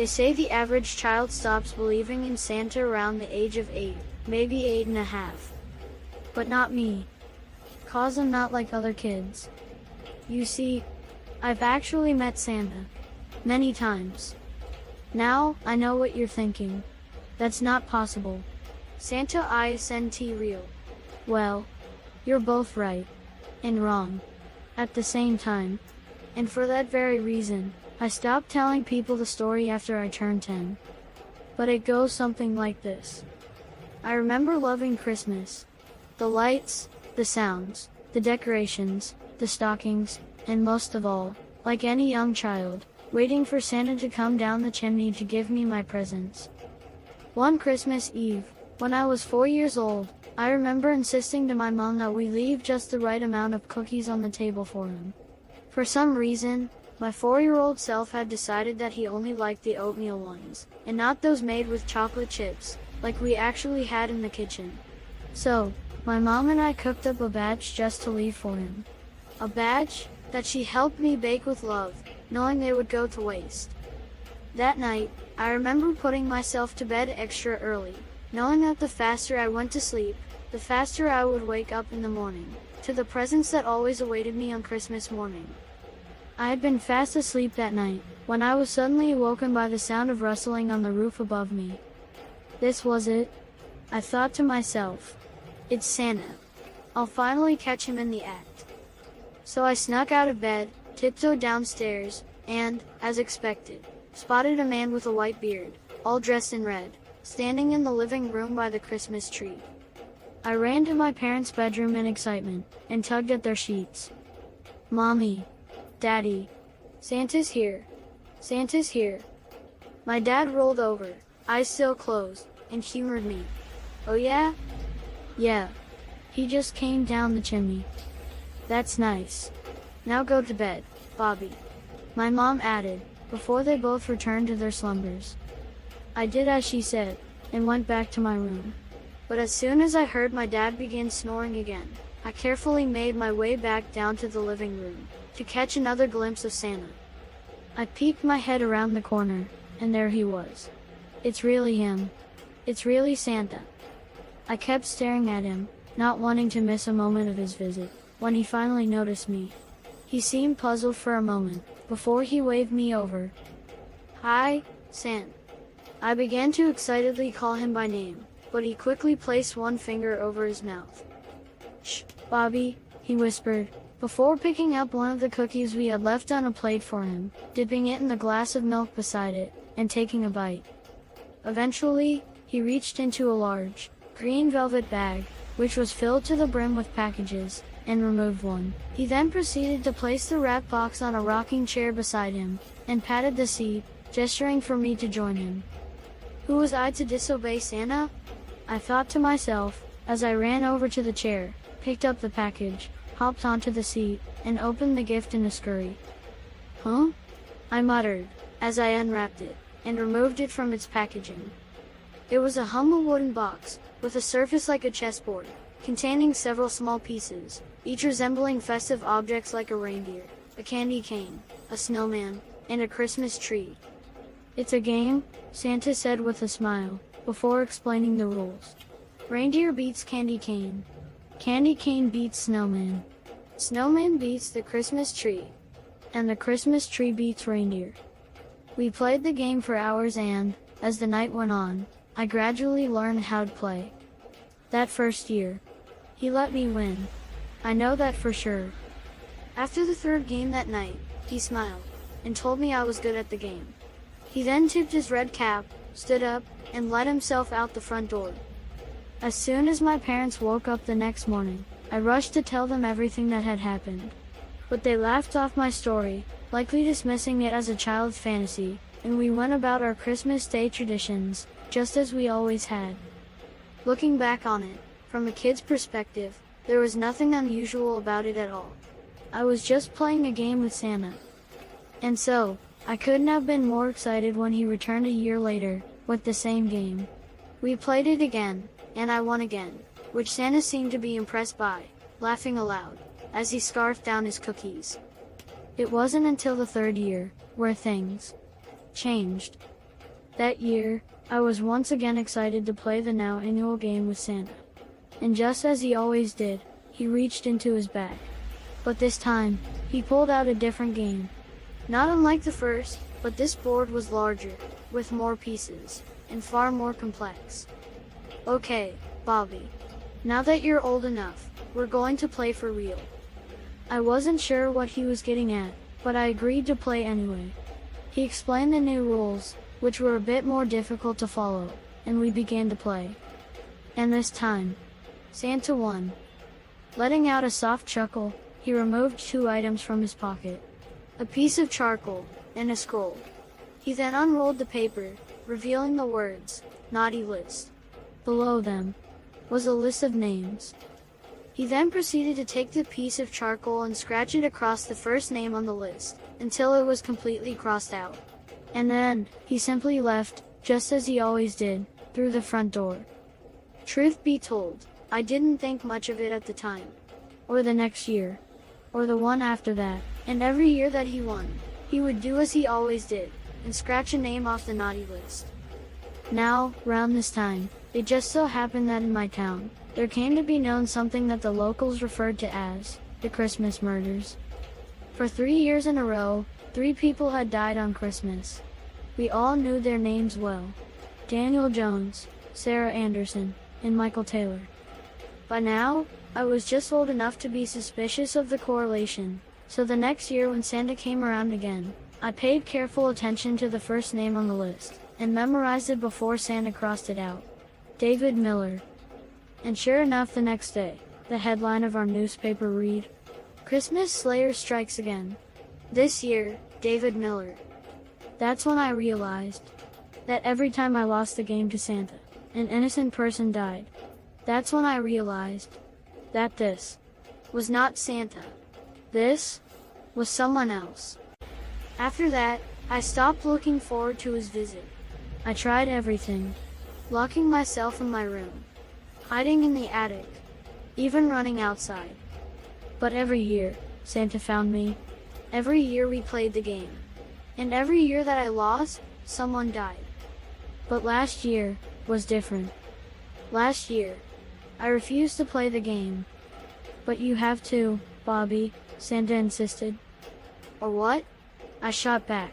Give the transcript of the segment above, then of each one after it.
They say the average child stops believing in Santa around the age of 8, maybe 8.5. But not me. 'Cause I'm not like other kids. You see, I've actually met Santa. Many times. Now, I know what you're thinking. That's not possible. Santa isn't real. Well, you're both right. And wrong. At the same time. And for that very reason, I stopped telling people the story after I turned 10. But it goes something like this. I remember loving Christmas. The lights, the sounds, the decorations, the stockings, and most of all, like any young child, waiting for Santa to come down the chimney to give me my presents. One Christmas Eve, when I was 4 years old, I remember insisting to my mom that we leave just the right amount of cookies on the table for him. For some reason, my 4-year-old self had decided that he only liked the oatmeal ones, and not those made with chocolate chips, like we actually had in the kitchen. So, my mom and I cooked up a batch just to leave for him. A batch that she helped me bake with love, knowing they would go to waste. That night, I remember putting myself to bed extra early, knowing that the faster I went to sleep, the faster I would wake up in the morning, to the presents that always awaited me on Christmas morning. I had been fast asleep that night, when I was suddenly awoken by the sound of rustling on the roof above me. This was it. I thought to myself, it's Santa. I'll finally catch him in the act. So I snuck out of bed, tiptoed downstairs, and, as expected, spotted a man with a white beard, all dressed in red, standing in the living room by the Christmas tree. I ran to my parents' bedroom in excitement, and tugged at their sheets. Mommy. Daddy. Santa's here. Santa's here. My dad rolled over, eyes still closed, and humored me. Oh yeah? Yeah. He just came down the chimney. That's nice. Now go to bed, Bobby. My mom added, before they both returned to their slumbers. I did as she said, and went back to my room. But as soon as I heard my dad begin snoring again, I carefully made my way back down to the living room, to catch another glimpse of Santa. I peeked my head around the corner, and there he was. It's really him. It's really Santa. I kept staring at him, not wanting to miss a moment of his visit, when he finally noticed me. He seemed puzzled for a moment, before he waved me over. Hi, Santa. I began to excitedly call him by name, but he quickly placed one finger over his mouth. Shh, Bobby, he whispered, before picking up one of the cookies we had left on a plate for him, dipping it in the glass of milk beside it, and taking a bite. Eventually, he reached into a large, green velvet bag, which was filled to the brim with packages, and removed one. He then proceeded to place the wrap box on a rocking chair beside him, and patted the seat, gesturing for me to join him. Who was I to disobey Santa? I thought to myself, as I ran over to the chair, picked up the package, hopped onto the seat, and opened the gift in a scurry. Huh? I muttered, as I unwrapped it, and removed it from its packaging. It was a humble wooden box, with a surface like a chessboard, containing several small pieces, each resembling festive objects like a reindeer, a candy cane, a snowman, and a Christmas tree. It's a game, Santa said with a smile, before explaining the rules. Reindeer beats candy cane. Candy cane beats snowman. Snowman beats the Christmas tree. And the Christmas tree beats reindeer. We played the game for hours and, as the night went on, I gradually learned how to play. That first year, he let me win. I know that for sure. After the third game that night, he smiled, and told me I was good at the game. He then tipped his red cap, stood up, and let himself out the front door. As soon as my parents woke up the next morning, I rushed to tell them everything that had happened. But they laughed off my story, likely dismissing it as a child's fantasy, and we went about our Christmas Day traditions, just as we always had. Looking back on it, from a kid's perspective, there was nothing unusual about it at all. I was just playing a game with Santa. And so, I couldn't have been more excited when he returned a year later, with the same game. We played it again, and I won again, which Santa seemed to be impressed by, laughing aloud, as he scarfed down his cookies. It wasn't until the third year, where things changed. That year, I was once again excited to play the now annual game with Santa. And just as he always did, he reached into his bag. But this time, he pulled out a different game. Not unlike the first, but this board was larger, with more pieces, and far more complex. Okay, Bobby. Now that you're old enough, we're going to play for real. I wasn't sure what he was getting at, but I agreed to play anyway. He explained the new rules, which were a bit more difficult to follow, and we began to play. And this time, Santa won. Letting out a soft chuckle, he removed 2 items from his pocket. A piece of charcoal, and a scroll. He then unrolled the paper, revealing the words, "Naughty List." Below them was a list of names. He then proceeded to take the piece of charcoal and scratch it across the first name on the list, until it was completely crossed out. And then, he simply left, just as he always did, through the front door. Truth be told, I didn't think much of it at the time. Or the next year. Or the one after that. And every year that he won, he would do as he always did, and scratch a name off the naughty list. Now, round this time, it just so happened that in my town, there came to be known something that the locals referred to as the Christmas murders. For 3 years in a row, 3 people had died on Christmas. We all knew their names well. Daniel Jones, Sarah Anderson, and Michael Taylor. By now, I was just old enough to be suspicious of the correlation, so the next year when Santa came around again, I paid careful attention to the first name on the list, and memorized it before Santa crossed it out. David Miller. And sure enough, the next day, the headline of our newspaper read, "Christmas Slayer Strikes Again. This year, David Miller." That's when I realized that every time I lost the game to Santa, an innocent person died. That's when I realized that this was not Santa. This was someone else. After that, I stopped looking forward to his visit. I tried everything, locking myself in my room, hiding in the attic, even running outside. But every year, Santa found me. Every year we played the game. And every year that I lost, someone died. But last year was different. Last year, I refused to play the game. "But you have to, Bobby," Santa insisted. "Or what?" I shot back.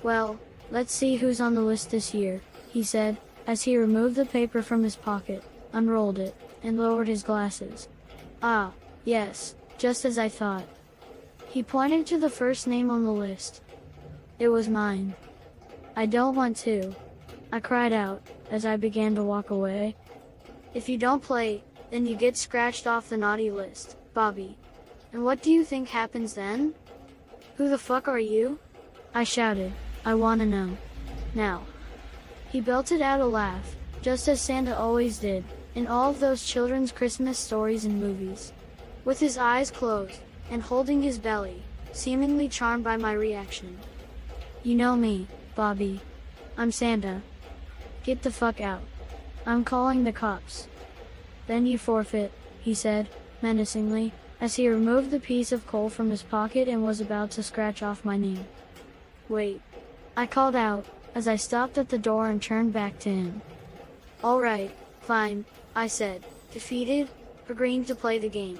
"Well, let's see who's on the list this year," he said, as he removed the paper from his pocket, unrolled it, and lowered his glasses. "Ah, yes, just as I thought." He pointed to the first name on the list. It was mine. "I don't want to," I cried out, as I began to walk away. "If you don't play, then you get scratched off the naughty list, Bobby. And what do you think happens then?" "Who the fuck are you?" I shouted. "I wanna know. Now." He belted out a laugh, just as Santa always did, in all of those children's Christmas stories and movies. With his eyes closed, and holding his belly, seemingly charmed by my reaction. "You know me, Bobby. I'm Santa. Get the fuck out. I'm calling the cops." "Then you forfeit," he said, menacingly, as he removed the piece of coal from his pocket and was about to scratch off my name. "Wait," I called out, as I stopped at the door and turned back to him. "All right, fine," I said, defeated, agreeing to play the game.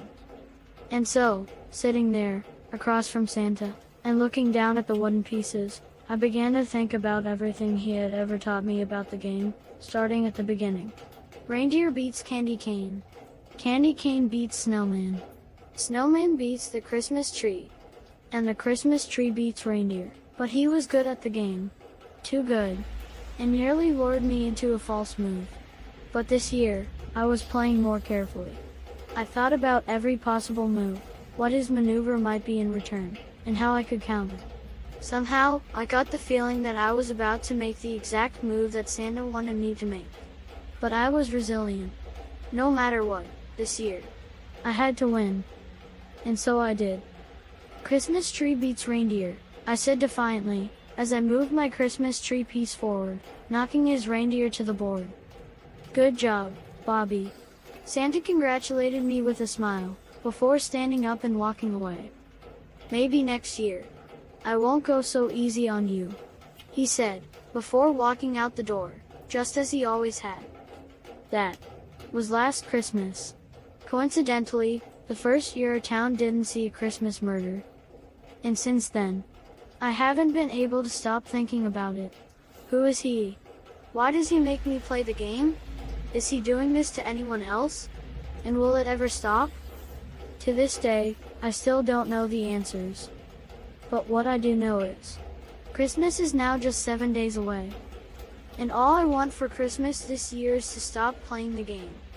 And so, sitting there, across from Santa, and looking down at the wooden pieces, I began to think about everything he had ever taught me about the game, starting at the beginning. Reindeer beats candy cane. Candy cane beats snowman. Snowman beats the Christmas tree. And the Christmas tree beats reindeer. But he was good at the game. Too good. And nearly lured me into a false move. But this year, I was playing more carefully. I thought about every possible move, what his maneuver might be in return, and how I could counter. Somehow, I got the feeling that I was about to make the exact move that Santa wanted me to make. But I was resilient. No matter what, this year. I had to win. And so I did. "Christmas tree beats reindeer," I said defiantly, as I moved my Christmas tree piece forward, knocking his reindeer to the board. "Good job, Bobby." Santa congratulated me with a smile, before standing up and walking away. "Maybe next year. I won't go so easy on you," he said, before walking out the door, just as he always had. That was last Christmas. Coincidentally, the first year our town didn't see a Christmas murder. And since then, I haven't been able to stop thinking about it. Who is he? Why does he make me play the game? Is he doing this to anyone else? And will it ever stop? To this day, I still don't know the answers. But what I do know is, Christmas is now just 7 days away. And all I want for Christmas this year is to stop playing the game.